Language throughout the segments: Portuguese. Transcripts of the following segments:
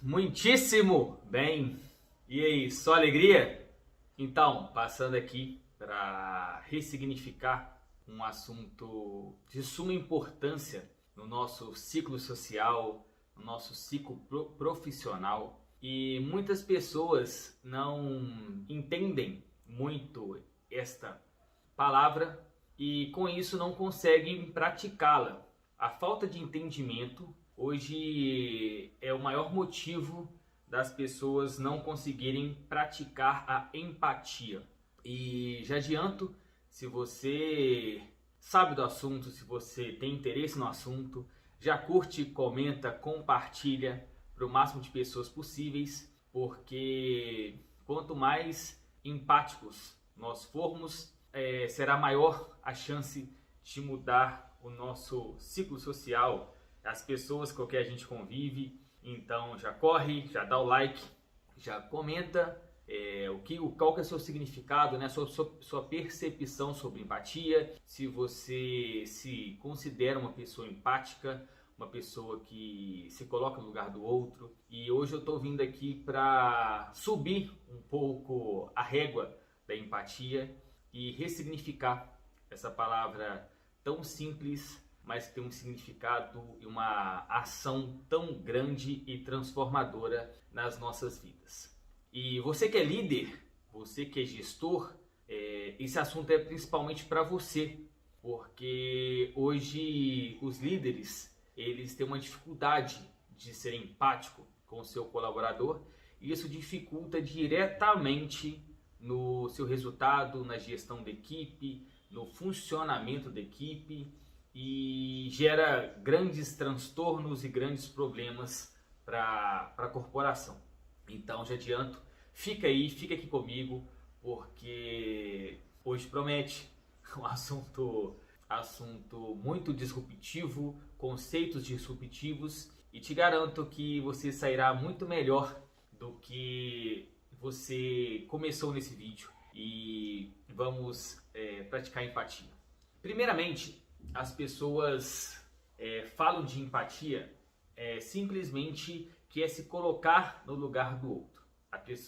Muitíssimo bem! E aí, só alegria? Então, passando aqui para ressignificar um assunto de suma importância no nosso ciclo social, no nosso ciclo profissional. E muitas pessoas não entendem muito esta palavra e com isso não conseguem praticá-la. A falta de entendimento hoje é o maior motivo das pessoas não conseguirem praticar a empatia. E já adianto, se você sabe do assunto, se você tem interesse no assunto, já curte, comenta, compartilha para o máximo de pessoas possíveis, porque quanto mais empáticos nós formos, será maior a chance de mudar o nosso ciclo social, as pessoas com quem a gente convive. Então já corre, já dá o like, já comenta qual que é o seu significado, né? Sua percepção sobre empatia, se você se considera uma pessoa empática, uma pessoa que se coloca no lugar do outro. E hoje eu estou vindo aqui para subir um pouco a régua da empatia e ressignificar essa palavra tão simples, mas que tem um significado e uma ação tão grande e transformadora nas nossas vidas. E você que é líder, você que é gestor, esse assunto é principalmente para você, porque hoje os líderes eles têm uma dificuldade de ser empático com o seu colaborador e isso dificulta diretamente no seu resultado, na gestão da equipe, no funcionamento da equipe e gera grandes transtornos e grandes problemas para a corporação. Então já adianto, fica aqui comigo, porque hoje promete um assunto muito disruptivo, conceitos disruptivos, e te garanto que você sairá muito melhor do que você começou nesse vídeo. E vamos praticar empatia. Primeiramente, as pessoas falam de empatia simplesmente que é se colocar no lugar do outro.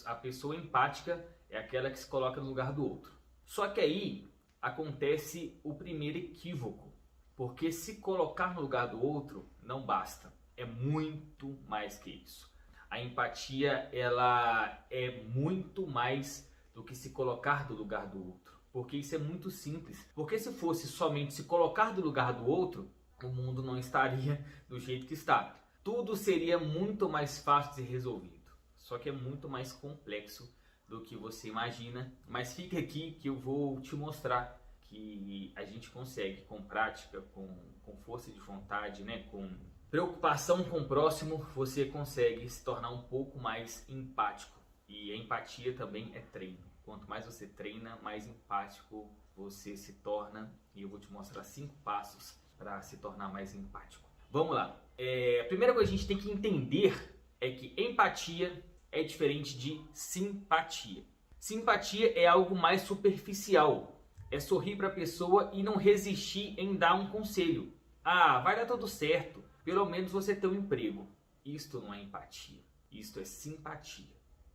A pessoa empática é aquela que se coloca no lugar do outro. Só que aí acontece o primeiro equívoco, porque se colocar no lugar do outro não basta, é muito mais que isso. A empatia ela é muito mais do que se colocar no lugar do outro, porque isso é muito simples. Porque se fosse somente se colocar no lugar do outro, o mundo não estaria do jeito que está. Tudo seria muito mais fácil de ser resolvido. Só que é muito mais complexo do que você imagina. Mas fica aqui que eu vou te mostrar que a gente consegue, com prática, com força de vontade, né? Com preocupação com o próximo, você consegue se tornar um pouco mais empático. E a empatia também é treino. Quanto mais você treina, mais empático você se torna. E eu vou te mostrar 5 passos para se tornar mais empático. Vamos lá. A primeira coisa que a gente tem que entender é que empatia é diferente de simpatia. Simpatia é algo mais superficial. É sorrir para a pessoa e não resistir em dar um conselho. Ah, vai dar tudo certo. Pelo menos você tem um emprego. Isto não é empatia. Isto é simpatia.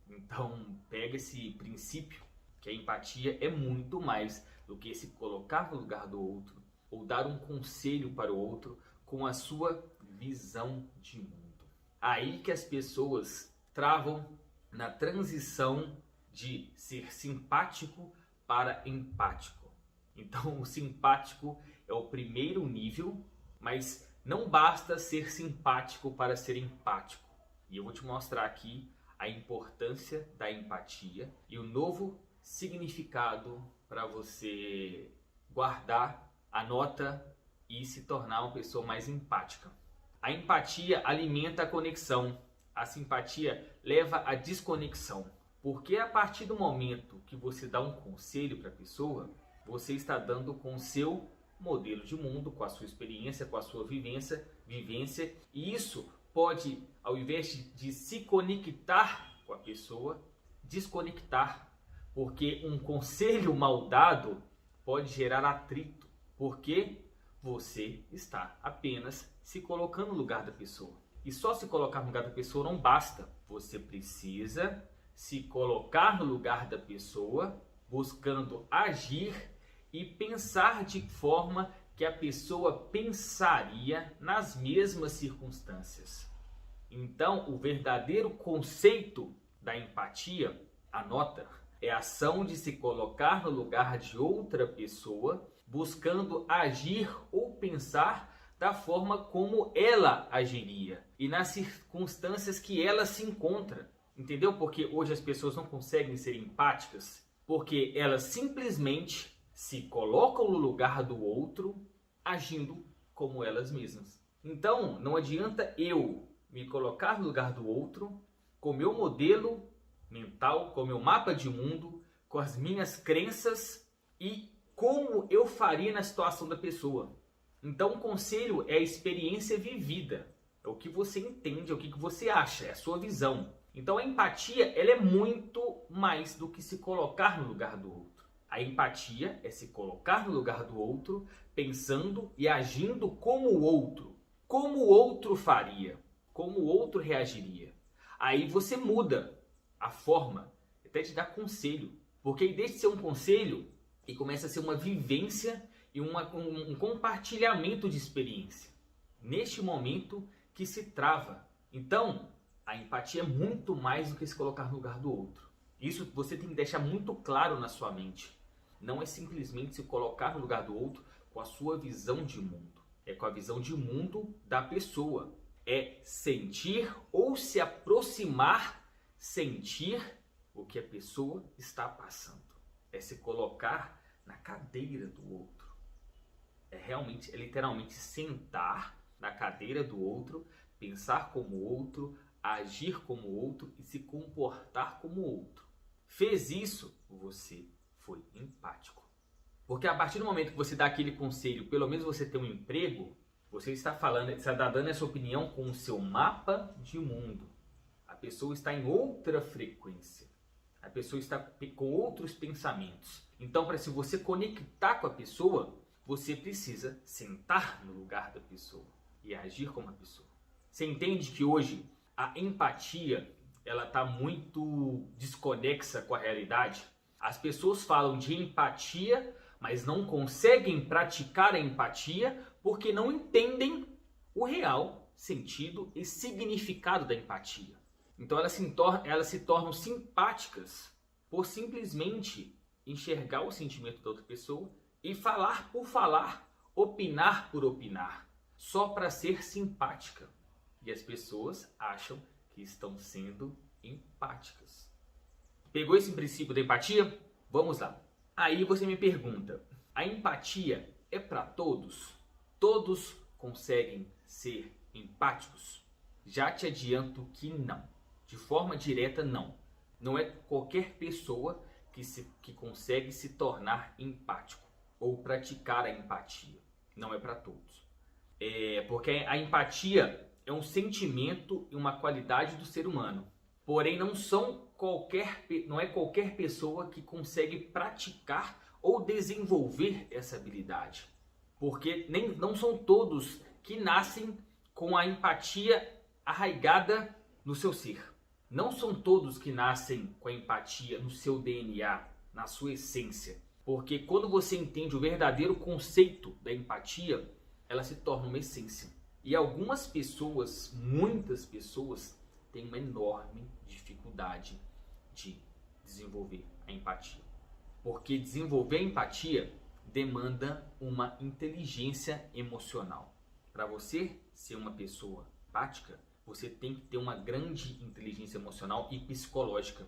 Então, pega esse princípio que a empatia é muito mais do que se colocar no lugar do outro ou dar um conselho para o outro com a sua visão de mundo. Aí que as pessoas travam na transição de ser simpático para empático. Então, o simpático é o primeiro nível, mas não basta ser simpático para ser empático. E eu vou te mostrar aqui a importância da empatia e o novo significado para você guardar, anota e se tornar uma pessoa mais empática. A empatia alimenta a conexão, a simpatia leva à desconexão. Porque a partir do momento que você dá um conselho para a pessoa, você está dando com o seu modelo de mundo, com a sua experiência, com a sua vivência, e isso pode, ao invés de se conectar com a pessoa, desconectar, porque um conselho mal dado pode gerar atrito, porque você está apenas se colocando no lugar da pessoa. E só se colocar no lugar da pessoa não basta. Você precisa se colocar no lugar da pessoa, buscando agir e pensar de forma que a pessoa pensaria nas mesmas circunstâncias. Então, o verdadeiro conceito da empatia, anota, é a ação de se colocar no lugar de outra pessoa, buscando agir ou pensar da forma como ela agiria e nas circunstâncias que ela se encontra. Entendeu? Porque hoje as pessoas não conseguem ser empáticas porque elas simplesmente se colocam no lugar do outro, agindo como elas mesmas. Então, não adianta eu me colocar no lugar do outro com meu modelo mental, com meu mapa de mundo, com as minhas crenças e como eu faria na situação da pessoa. Então, o conselho é a experiência vivida. É o que você entende, é o que você acha, é a sua visão. Então, a empatia ela é muito mais do que se colocar no lugar do outro. A empatia é se colocar no lugar do outro, pensando e agindo como o outro faria, como o outro reagiria. Aí você muda a forma, até te dar conselho, porque aí deixa de ser um conselho e começa a ser uma vivência e um compartilhamento de experiência. Neste momento que se trava. Então, a empatia é muito mais do que se colocar no lugar do outro. Isso você tem que deixar muito claro na sua mente. Não é simplesmente se colocar no lugar do outro com a sua visão de mundo. É com a visão de mundo da pessoa. É sentir ou se aproximar, sentir o que a pessoa está passando. É se colocar na cadeira do outro. É literalmente sentar na cadeira do outro, pensar como o outro, agir como o outro e se comportar como o outro. Fez isso, você foi empático. Porque a partir do momento que você dá aquele conselho, pelo menos você ter um emprego, você está dando essa opinião com o seu mapa de mundo. A pessoa está em outra frequência. A pessoa está com outros pensamentos. Então, para se você conectar com a pessoa, você precisa sentar no lugar da pessoa e agir como a pessoa. Você entende que hoje a empatia ela está muito desconexa com a realidade? As pessoas falam de empatia, mas não conseguem praticar a empatia porque não entendem o real sentido e significado da empatia. Então elas se tornam simpáticas por simplesmente enxergar o sentimento da outra pessoa e falar por falar, opinar por opinar, só para ser simpática. E as pessoas acham que estão sendo empáticas. Pegou esse princípio da empatia? Vamos lá. Aí você me pergunta, a empatia é para todos? Todos conseguem ser empáticos? Já te adianto que não. De forma direta, não. Não é qualquer pessoa que consegue se tornar empático ou praticar a empatia. Não é para todos. Porque a empatia é um sentimento e uma qualidade do ser humano. Porém, não é qualquer pessoa que consegue praticar ou desenvolver essa habilidade. Porque não são todos que nascem com a empatia arraigada no seu ser. Não são todos que nascem com a empatia no seu DNA, na sua essência. Porque quando você entende o verdadeiro conceito da empatia, ela se torna uma essência. E algumas pessoas, muitas pessoas, têm uma enorme dificuldade de desenvolver a empatia. Porque desenvolver a empatia demanda uma inteligência emocional. Para você ser uma pessoa empática, você tem que ter uma grande inteligência emocional e psicológica.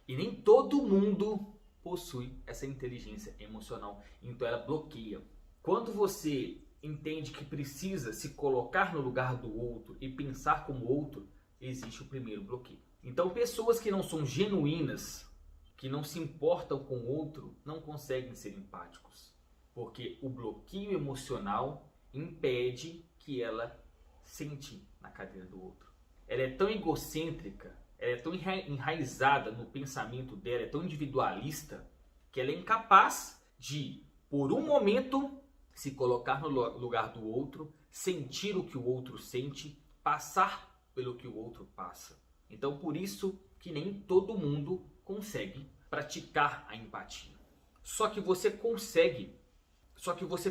E nem todo mundo possui essa inteligência emocional, então ela bloqueia. Quando você entende que precisa se colocar no lugar do outro e pensar como o outro, existe o primeiro bloqueio. Então pessoas que não são genuínas, que não se importam com o outro, não conseguem ser empáticos. Porque o bloqueio emocional impede que ela sente na cadeira do outro. Ela é tão egocêntrica, ela é tão enraizada no pensamento dela, é tão individualista, que ela é incapaz de, por um momento, se colocar no lugar do outro, sentir o que o outro sente, passar pelo que o outro passa. Então, por isso que nem todo mundo consegue praticar a empatia. Só que você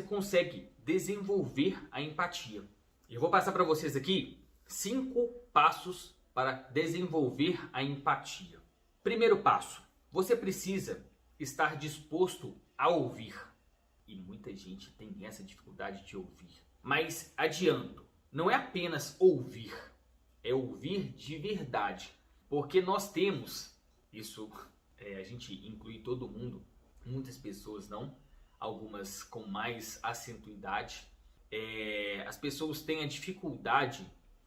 consegue desenvolver a empatia. Eu vou passar para vocês aqui 5 passos para desenvolver a empatia. Primeiro passo, você precisa estar disposto a ouvir. E muita gente tem essa dificuldade de ouvir. Mas adianto, não é apenas ouvir, é ouvir de verdade. Porque nós temos, a gente inclui todo mundo, muitas pessoas não, algumas com mais acentuidade. As pessoas têm a dificuldade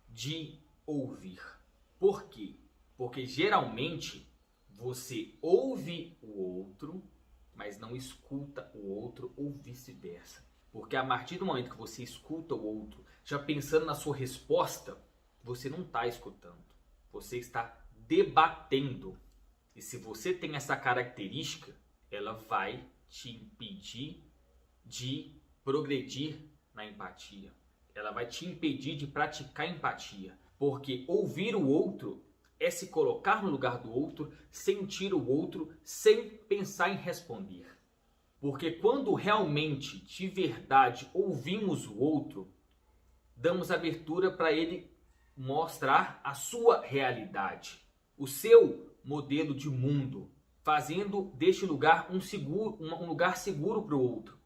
de ouvir. Por quê? Porque geralmente você ouve o outro, mas não escuta o outro ou vice-versa. Porque a partir do momento que você escuta o outro, já pensando na sua resposta, você não está escutando. Você está debatendo. E se você tem essa característica, ela vai te impedir de progredir na empatia. Ela vai te impedir de praticar empatia. Porque ouvir o outro é se colocar no lugar do outro, sentir o outro, sem pensar em responder. Porque quando realmente, de verdade, ouvimos o outro, damos abertura para ele mostrar a sua realidade, o seu modelo de mundo, fazendo deste lugar um lugar seguro para o outro.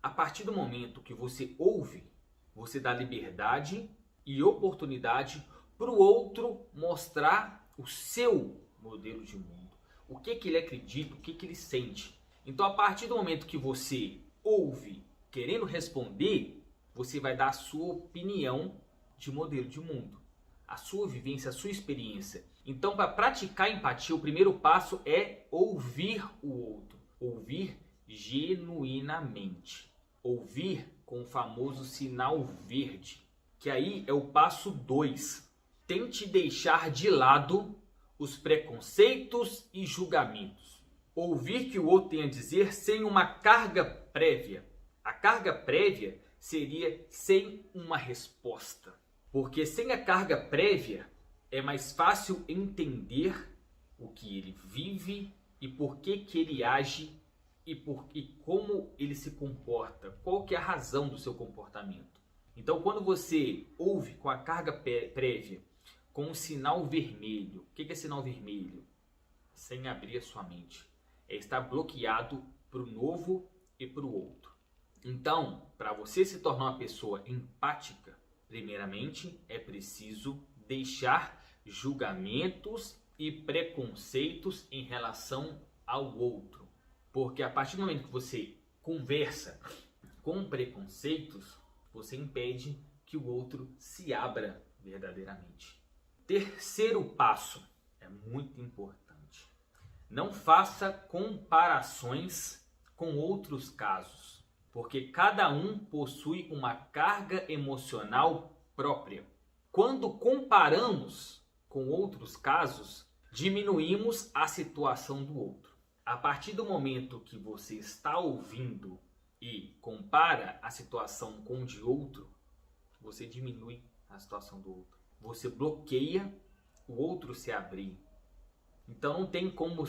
A partir do momento que você ouve, você dá liberdade e oportunidade para o outro mostrar o seu modelo de mundo, o que ele acredita, o que ele sente. Então, a partir do momento que você ouve querendo responder, você vai dar a sua opinião de modelo de mundo, a sua vivência, a sua experiência. Então, para praticar empatia, o primeiro passo é ouvir o outro, ouvir genuinamente, ouvir com o famoso sinal verde, que aí é o passo 2. Tente deixar de lado os preconceitos e julgamentos. Ouvir que o outro tem a dizer sem uma carga prévia. A carga prévia seria sem uma resposta. Porque sem a carga prévia é mais fácil entender o que ele vive e por que ele age e como ele se comporta. Qual que é a razão do seu comportamento. Então, quando você ouve com a carga prévia, com um sinal vermelho. O que é sinal vermelho? Sem abrir a sua mente. É estar bloqueado para o novo e para o outro. Então, para você se tornar uma pessoa empática, primeiramente é preciso deixar julgamentos e preconceitos em relação ao outro. Porque a partir do momento que você conversa com preconceitos, você impede que o outro se abra verdadeiramente. Terceiro passo é muito importante. Não faça comparações com outros casos, porque cada um possui uma carga emocional própria. Quando comparamos com outros casos, diminuímos a situação do outro. A partir do momento que você está ouvindo e compara a situação com de outro, você diminui a situação do outro. Você bloqueia o outro se abrir. Então não tem como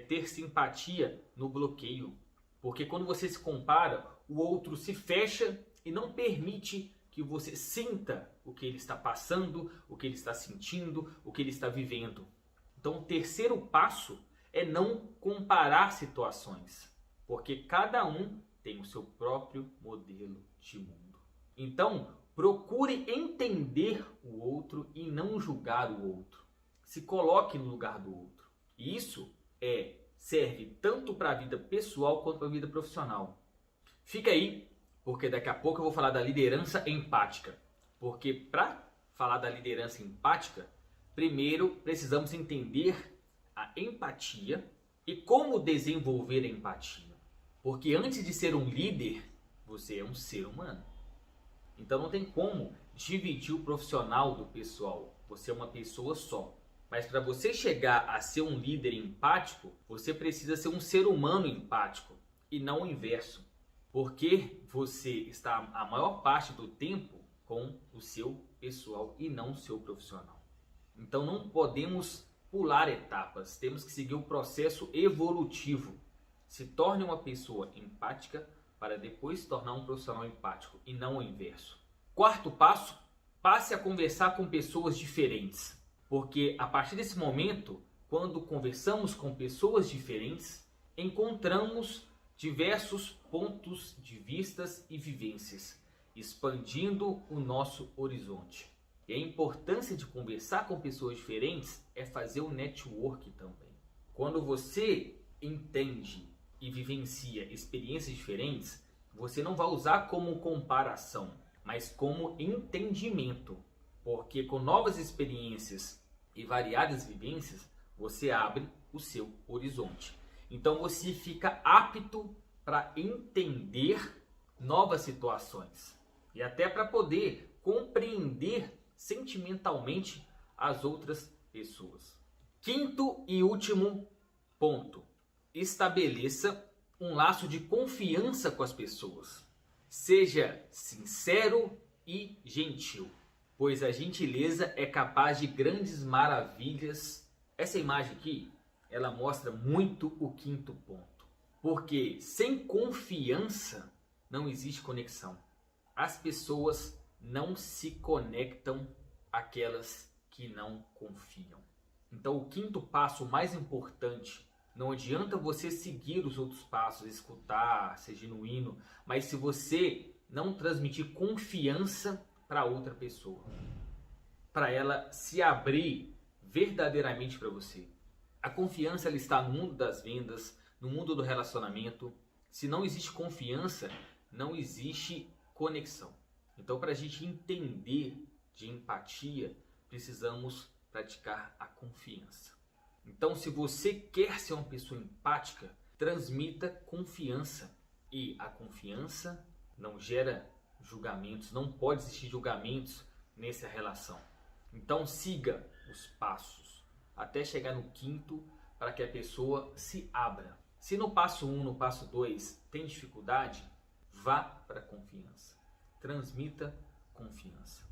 ter simpatia no bloqueio. Porque quando você se compara, o outro se fecha e não permite que você sinta o que ele está passando, o que ele está sentindo, o que ele está vivendo. Então o terceiro passo é não comparar situações. Porque cada um tem o seu próprio modelo de mundo. Então, procure entender o outro e não julgar o outro. Se coloque no lugar do outro. E isso serve tanto para a vida pessoal quanto para a vida profissional. Fica aí, porque daqui a pouco eu vou falar da liderança empática. Porque para falar da liderança empática, primeiro precisamos entender a empatia e como desenvolver a empatia. Porque antes de ser um líder, você é um ser humano. Então não tem como dividir o profissional do pessoal. Você é uma pessoa só. Mas para você chegar a ser um líder empático, você precisa ser um ser humano empático e não o inverso. Porque você está a maior parte do tempo com o seu pessoal e não seu profissional. Então não podemos pular etapas, temos que seguir o processo evolutivo. Se torne uma pessoa empática para depois se tornar um profissional empático e não o inverso. Quarto passo, passe a conversar com pessoas diferentes. Porque a partir desse momento, quando conversamos com pessoas diferentes, encontramos diversos pontos de vistas e vivências, expandindo o nosso horizonte. E a importância de conversar com pessoas diferentes é fazer o network também. Quando você entende e vivencia experiências diferentes, você não vai usar como comparação, mas como entendimento. Porque com novas experiências e variadas vivências, você abre o seu horizonte. Então você fica apto para entender novas situações e até para poder compreender sentimentalmente as outras pessoas. Quinto e último ponto: estabeleça um laço de confiança com as pessoas. Seja sincero e gentil, pois a gentileza é capaz de grandes maravilhas. Essa imagem aqui, ela mostra muito o quinto ponto. Porque sem confiança não existe conexão. As pessoas não se conectam àquelas que não confiam. Então o quinto passo mais importante, não adianta você seguir os outros passos, escutar, ser genuíno, mas se você não transmitir confiança para outra pessoa, para ela se abrir verdadeiramente para você. A confiança ela está no mundo das vendas, no mundo do relacionamento. Se não existe confiança, não existe conexão. Então, para a gente entender de empatia, precisamos praticar a confiança. Então, se você quer ser uma pessoa empática, transmita confiança. E a confiança não gera julgamentos, não pode existir julgamentos nessa relação. Então, siga os passos até chegar no quinto para que a pessoa se abra. Se no passo 1, no passo 2 tem dificuldade, vá para a confiança. Transmita confiança.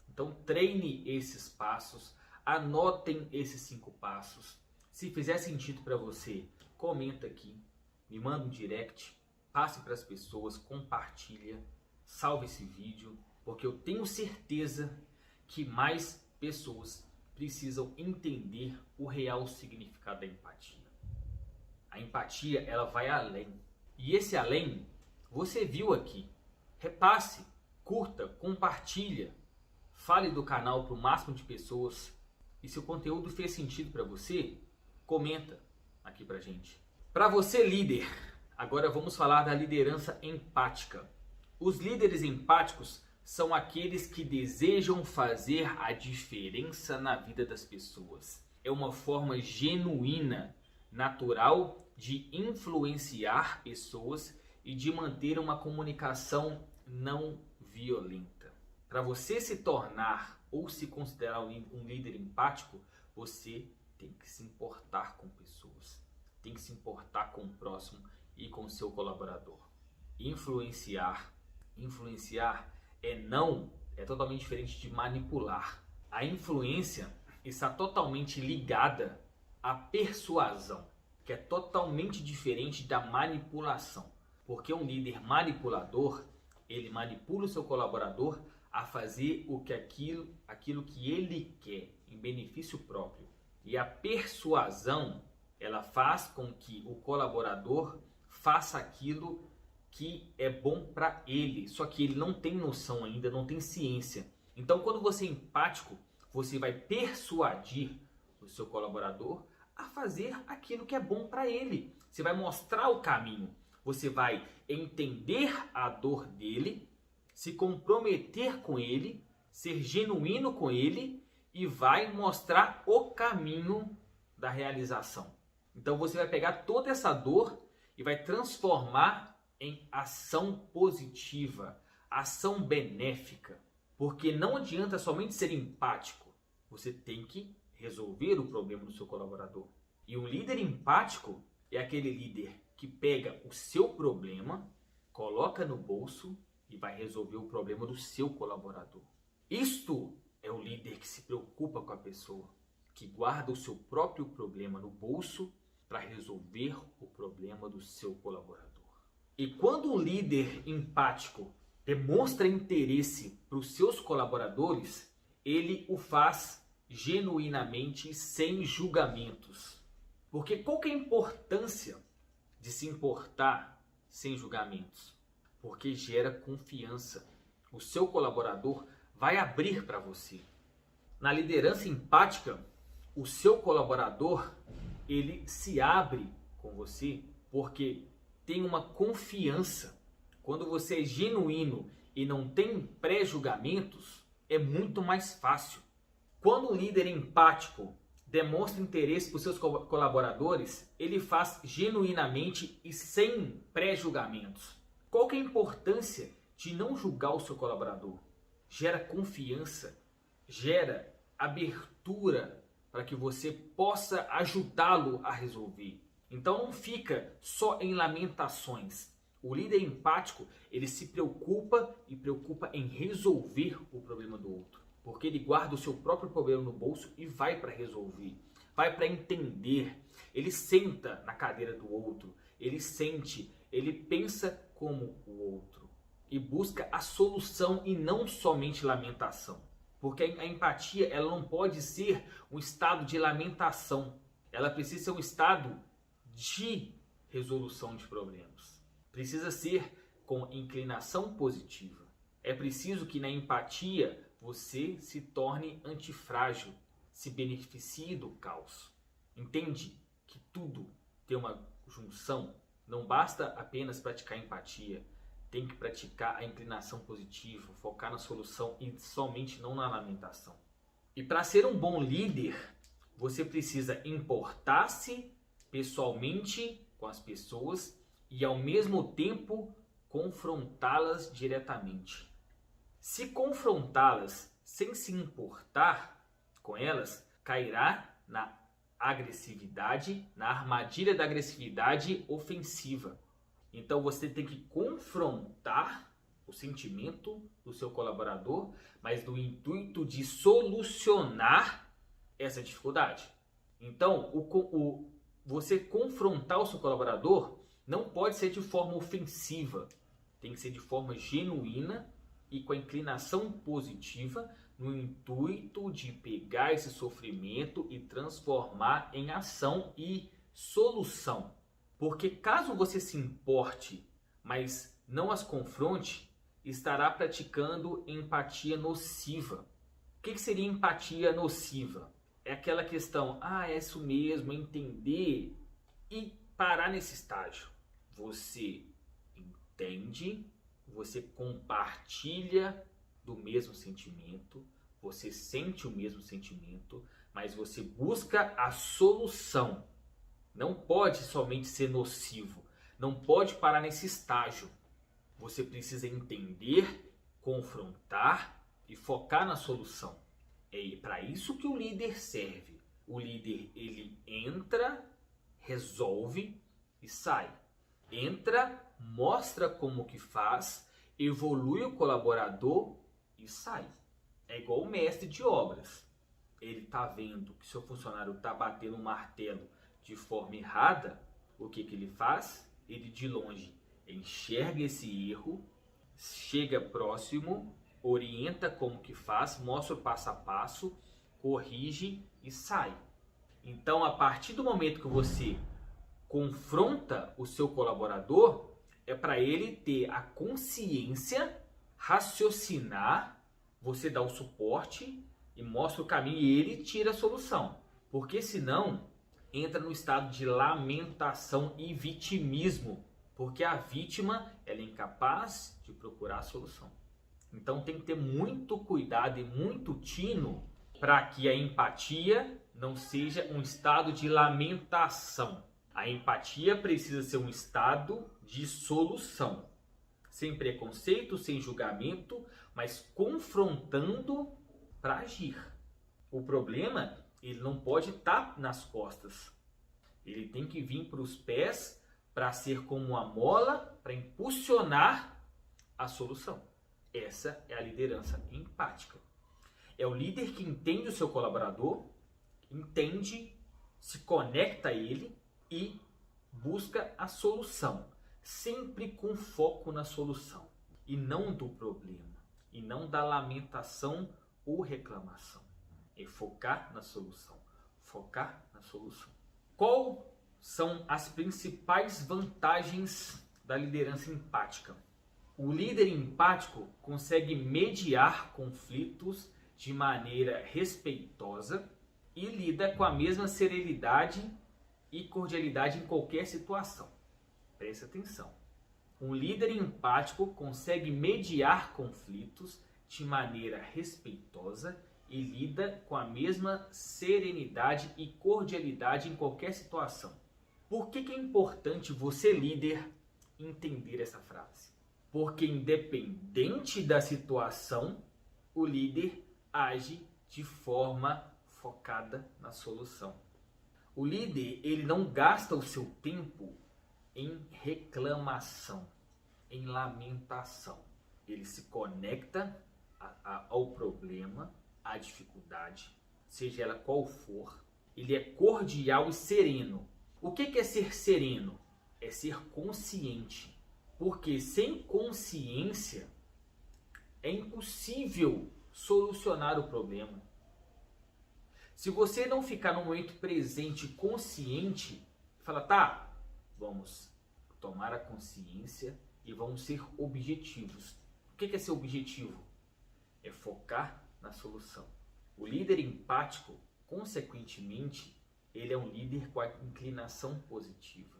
Então treine esses passos, anotem esses 5 passos. Se fizer sentido para você, comenta aqui, me manda um direct, passe para as pessoas, compartilha, salve esse vídeo, porque eu tenho certeza que mais pessoas precisam entender o real significado da empatia. A empatia, ela vai além. E esse além, você viu aqui. Repasse, curta, compartilha, fale do canal para o máximo de pessoas. E se o conteúdo fez sentido para você, comenta aqui pra gente. Para você líder, agora vamos falar da liderança empática. Os líderes empáticos são aqueles que desejam fazer a diferença na vida das pessoas. É uma forma genuína, natural de influenciar pessoas e de manter uma comunicação não violenta. Para você se tornar ou se considerar um líder empático, você tem que se importar com pessoas, tem que se importar com o próximo e com o seu colaborador. Influenciar é totalmente diferente de manipular. A influência está totalmente ligada à persuasão, que é totalmente diferente da manipulação. Porque um líder manipulador, ele manipula o seu colaborador a fazer aquilo que ele quer, em benefício próprio. E a persuasão, ela faz com que o colaborador faça aquilo que é bom para ele, só que ele não tem noção ainda, não tem ciência. Então, quando você é empático, você vai persuadir o seu colaborador a fazer aquilo que é bom para ele. Você vai mostrar o caminho, você vai entender a dor dele, se comprometer com ele, ser genuíno com ele e vai mostrar o caminho da realização. Então, você vai pegar toda essa dor e vai transformar em ação positiva, ação benéfica. Porque não adianta somente ser empático, você tem que resolver o problema do seu colaborador. E um líder empático é aquele líder que pega o seu problema, coloca no bolso e vai resolver o problema do seu colaborador. Isto é o líder que se preocupa com a pessoa, que guarda o seu próprio problema no bolso para resolver o problema do seu colaborador. E quando o líder empático demonstra interesse para os seus colaboradores, ele o faz genuinamente, sem julgamentos. Porque qual que é a importância de se importar sem julgamentos? Porque gera confiança. O seu colaborador vai abrir para você. Na liderança empática, o seu colaborador, ele se abre com você porque tem uma confiança. Quando você é genuíno e não tem pré-julgamentos, é muito mais fácil. Quando o líder empático demonstra interesse por seus colaboradores, ele faz genuinamente e sem pré-julgamentos. Qual que é a importância de não julgar o seu colaborador? Gera confiança, gera abertura para que você possa ajudá-lo a resolver. Então não fica só em lamentações. O líder empático, ele se preocupa em resolver o problema do outro. Porque ele guarda o seu próprio problema no bolso e vai para resolver. Vai para entender. Ele senta na cadeira do outro. Ele sente, ele pensa como o outro. E busca a solução e não somente lamentação. Porque a empatia, ela não pode ser um estado de lamentação. Ela precisa ser um estado de resolução de problemas. Precisa ser com inclinação positiva. É preciso que na empatia você se torne antifrágil, se beneficie do caos. Entende que tudo tem uma junção? Não basta apenas praticar empatia. Tem que praticar a inclinação positiva, focar na solução e somente não na lamentação. E para ser um bom líder, você precisa importar-se pessoalmente com as pessoas e ao mesmo tempo confrontá-las diretamente. Se confrontá-las sem se importar com elas, cairá na agressividade, na armadilha da agressividade ofensiva. Então você tem que confrontar o sentimento do seu colaborador, mas no intuito de solucionar essa dificuldade. Então, você confrontar o seu colaborador não pode ser de forma ofensiva, tem que ser de forma genuína e com a inclinação positiva, no intuito de pegar esse sofrimento e transformar em ação e solução. Porque caso você se importe, mas não as confronte, estará praticando empatia nociva. O que seria empatia nociva? É aquela questão, é isso mesmo, entender e parar nesse estágio. Você entende, você compartilha do mesmo sentimento, você sente o mesmo sentimento, mas você busca a solução. Não pode somente ser nocivo, não pode parar nesse estágio. Você precisa entender, confrontar e focar na solução. É para isso que o líder serve. O líder, ele entra, resolve e sai. Entra, mostra como que faz, evolui o colaborador e sai. É igual o mestre de obras. Ele está vendo que seu funcionário está batendo um martelo de forma errada, o que ele faz? Ele de longe enxerga esse erro, chega próximo, orienta como que faz, mostra o passo a passo, corrige e sai. Então, a partir do momento que você confronta o seu colaborador, é para ele ter a consciência, raciocinar, você dá o suporte e mostra o caminho e ele tira a solução. Porque senão entra no estado de lamentação e vitimismo, porque a vítima ela é incapaz de procurar a solução. Então tem que ter muito cuidado e muito tino para que a empatia não seja um estado de lamentação. A empatia precisa ser um estado de solução, sem preconceito, sem julgamento, mas confrontando para agir. O problema, ele não pode estar nas costas. Ele tem que vir para os pés para ser como uma mola, para impulsionar a solução. Essa é a liderança empática. É o líder que entende o seu colaborador, entende, se conecta a ele e busca a solução, sempre com foco na solução e não do problema, e não da lamentação ou reclamação. É focar na solução, focar na solução. Qual são as principais vantagens da liderança empática? O líder empático consegue mediar conflitos de maneira respeitosa e lida com a mesma serenidade e cordialidade em qualquer situação. Preste atenção. Um líder empático consegue mediar conflitos de maneira respeitosa e lida com a mesma serenidade e cordialidade em qualquer situação. Por que é importante você, líder, entender essa frase? Porque independente da situação, o líder age de forma focada na solução. O líder, ele não gasta o seu tempo em reclamação, em lamentação. Ele se conecta ao problema, à dificuldade, seja ela qual for. Ele é cordial e sereno. O que é ser sereno? É ser consciente. Porque sem consciência é impossível solucionar o problema. Se você não ficar no momento presente consciente, fala, tá, vamos tomar a consciência e vamos ser objetivos. O que é ser objetivo? É focar na solução. O líder empático, consequentemente, ele é um líder com a inclinação positiva.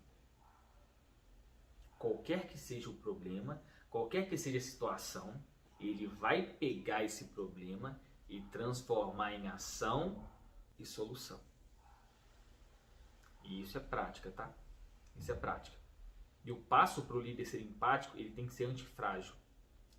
Qualquer que seja o problema, qualquer que seja a situação, ele vai pegar esse problema e transformar em ação e solução. E isso é prática, tá? Isso é prática. E o passo para o líder ser empático, ele tem que ser antifrágil.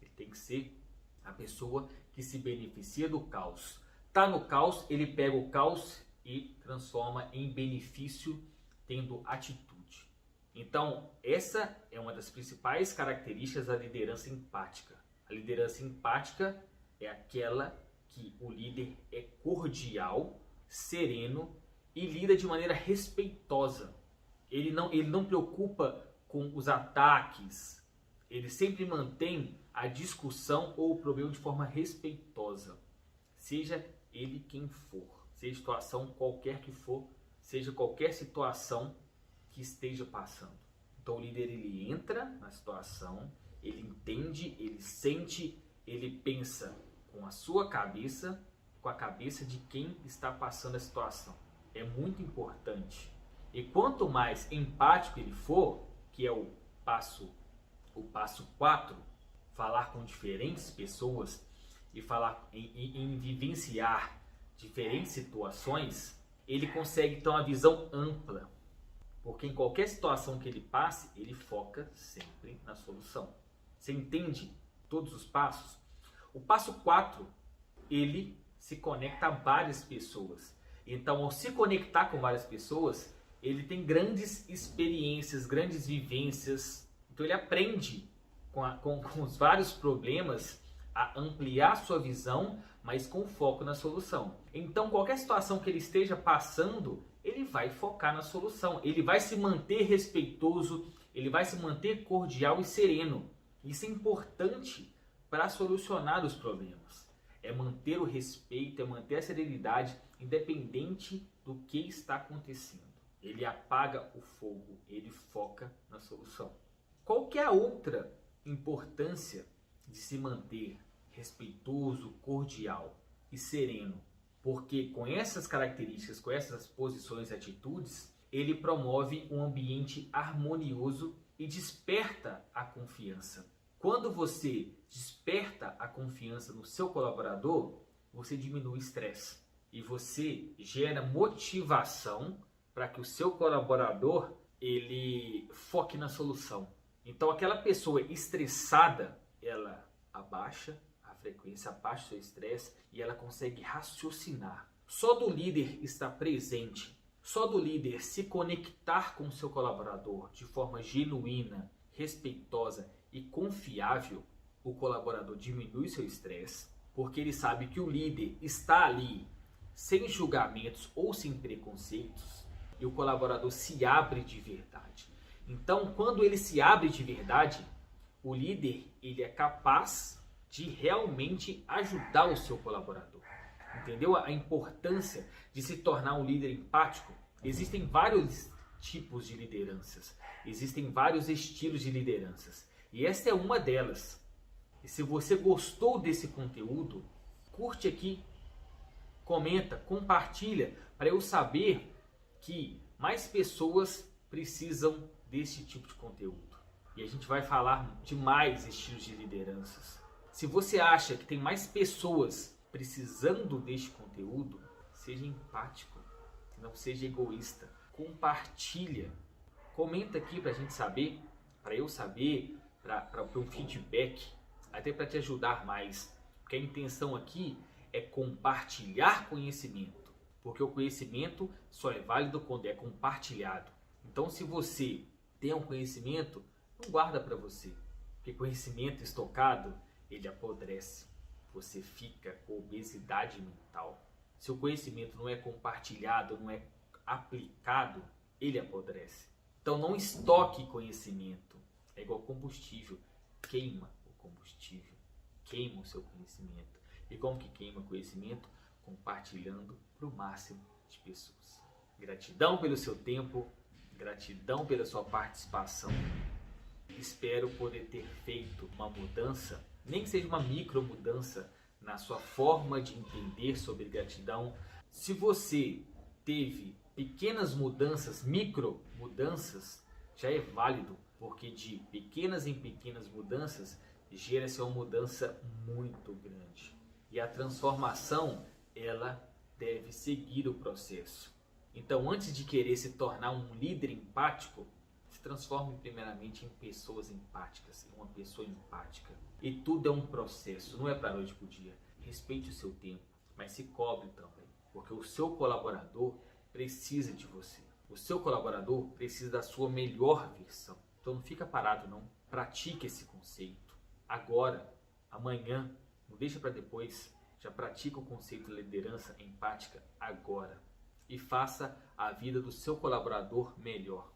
Ele tem que ser a pessoa que se beneficia do caos. Tá no caos, ele pega o caos e transforma em benefício, tendo atitude. Então, essa é uma das principais características da liderança empática. A liderança empática é aquela que o líder é cordial, sereno e lida de maneira respeitosa. Ele não preocupa com os ataques. Ele sempre mantém a discussão ou o problema de forma respeitosa. Seja ele quem for, seja situação qualquer que for, seja qualquer situação que esteja passando. Então o líder, ele entra na situação, ele entende, ele sente, ele pensa com a sua cabeça, com a cabeça de quem está passando a situação. É muito importante. E quanto mais empático ele for, que é o passo 4, falar com diferentes pessoas e falar em vivenciar diferentes situações, ele consegue ter uma visão ampla. Porque em qualquer situação que ele passe, ele foca sempre na solução. Você entende todos os passos? O passo 4, ele se conecta a várias pessoas. Então, ao se conectar com várias pessoas, ele tem grandes experiências, grandes vivências. Então, ele aprende com os vários problemas a ampliar sua visão, mas com foco na solução. Então, qualquer situação que ele esteja passando, ele vai focar na solução. Ele vai se manter respeitoso, ele vai se manter cordial e sereno. Isso é importante para solucionar os problemas. É manter o respeito, é manter a serenidade, independente do que está acontecendo. Ele apaga o fogo, ele foca na solução. Qual que é a outra importância de se manter respeitoso, cordial e sereno? Porque com essas características, com essas posições e atitudes, ele promove um ambiente harmonioso e desperta a confiança. Quando você desperta a confiança no seu colaborador, você diminui o estresse e você gera motivação para que o seu colaborador ele foque na solução. Então aquela pessoa estressada, ela abaixa a frequência, abaixa o seu estresse e ela consegue raciocinar. Só do líder estar presente, só do líder se conectar com o seu colaborador de forma genuína, respeitosa e confiável, o colaborador diminui seu estresse, porque ele sabe que o líder está ali sem julgamentos ou sem preconceitos e o colaborador se abre de verdade. Então, quando ele se abre de verdade, o líder ele é capaz de realmente ajudar o seu colaborador. Entendeu a importância de se tornar um líder empático? Existem vários tipos de lideranças, existem vários estilos de lideranças e esta é uma delas. E se você gostou desse conteúdo, curte aqui, comenta, compartilha para eu saber que mais pessoas precisam desse tipo de conteúdo. E a gente vai falar de mais estilos de lideranças. Se você acha que tem mais pessoas precisando deste conteúdo, seja empático, não seja egoísta. Compartilha, comenta aqui para a gente saber, para eu saber, para um feedback, até para te ajudar mais. Porque a intenção aqui é compartilhar conhecimento, porque o conhecimento só é válido quando é compartilhado. Então, se você tem um conhecimento, não guarda para você, porque conhecimento estocado, ele apodrece. Você fica com obesidade mental. Se o conhecimento não é compartilhado, não é aplicado, ele apodrece. Então não estoque conhecimento. É igual combustível. Queima o combustível. Queima o seu conhecimento. E como que queima conhecimento? Compartilhando para o máximo de pessoas. Gratidão pelo seu tempo. Gratidão pela sua participação. Espero poder ter feito uma mudança, nem que seja uma micro mudança na sua forma de entender sobre gratidão. Se você teve pequenas mudanças, micro mudanças, já é válido, porque de pequenas em pequenas mudanças gera-se uma mudança muito grande. E a transformação, ela deve seguir o processo. Então, antes de querer se tornar um líder empático, se transforme primeiramente em pessoas empáticas, em uma pessoa empática. E tudo é um processo, não é para noite para o dia. Respeite o seu tempo, mas se cobre também, porque o seu colaborador precisa de você. O seu colaborador precisa da sua melhor versão. Então não fica parado não, pratique esse conceito. Agora, amanhã, não deixa para depois, já pratica o conceito de liderança empática agora. E faça a vida do seu colaborador melhor.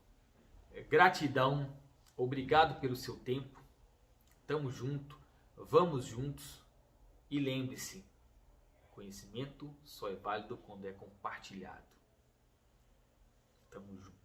Gratidão, obrigado pelo seu tempo, tamo junto, vamos juntos e lembre-se, conhecimento só é válido quando é compartilhado. Tamo junto.